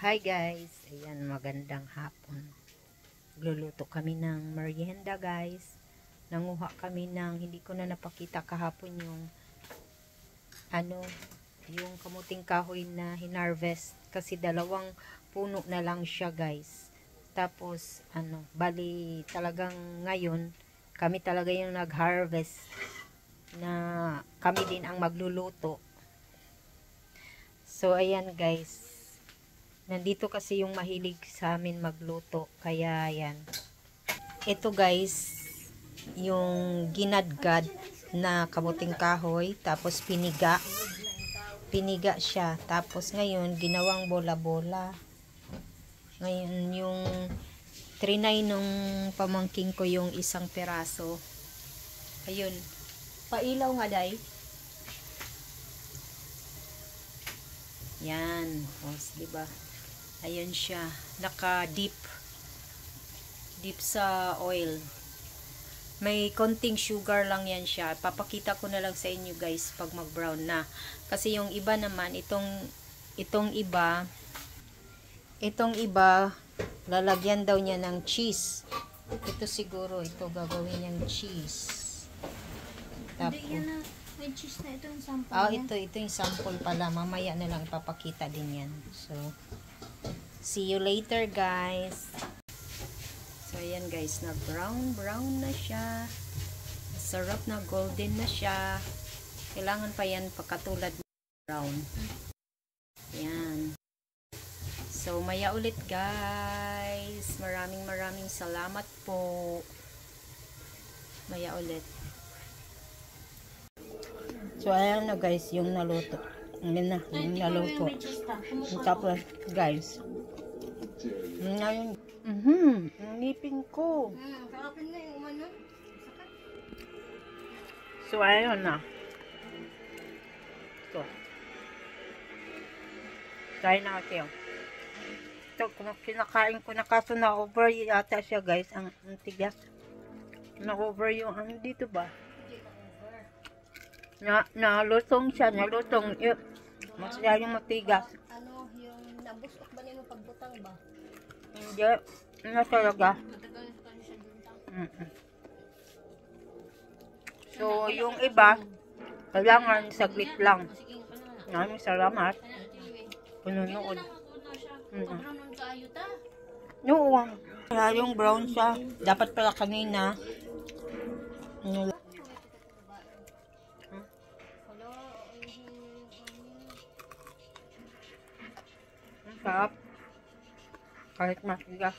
Hi guys, ayan, magandang hapon. Gluluto kami ng merienda guys. Nanguha kami ng, hindi ko na napakita kahapon yung yung kamuting kahoy na hinarvest kasi dalawang puno na lang siya guys. Tapos bali talagang ngayon kami talaga yung nag-harvest na kami din ang magluluto. So ayan guys, nandito kasi yung mahilig sa amin magluto. Kaya yan. Ito guys, yung ginadgad na kamuting kahoy. Tapos piniga. Piniga siya. Tapos ngayon, ginawang bola-bola. Ngayon, yung trinay nung pamangking ko yung isang peraso. Ayun. Pailaw nga day. Yan. O, diba? Ayun siya. Naka-dip. Dip sa oil. May konting sugar lang yan siya. Papakita ko na lang sa inyo guys pag mag-brown na. Kasi yung iba naman, itong iba, lalagyan daw niya ng cheese. Ito siguro, ito gagawin niyang cheese. Tapos, hindi yan na, may cheese na ito yung sample. Ito yung sample pala. Mamaya na lang ipapakita din yan. So, see you later guys. So, ayan guys, brown na siya. Sarap na golden na siya. Kailangan pa yan pagkatulad ng brown. Ayan. So, maya ulit guys. Maraming salamat po. Maya ulit. So, ayan na guys, yung naluto. Ayan na, yung naluto. Tapos, guys. Ngayon, ang ngipin ko. Kakapin na yung umano. So, ayun na. Ito. Kain na kayo. Ito, kinakain ko na kaso na-over yata siya guys. Ang tigas. Na-over yung dito ba? Nalutong siya. Nalutong. Masyadong matigas. Yung nabusok ba niya pagbutang ba? Hindi. Ano talaga? So, yung iba, kailangan saglit lang. Maraming salamat. Pununood. Oo. Kaya yung brown siya. Dapat pala kanina. Ang sarap. Kahit matigas.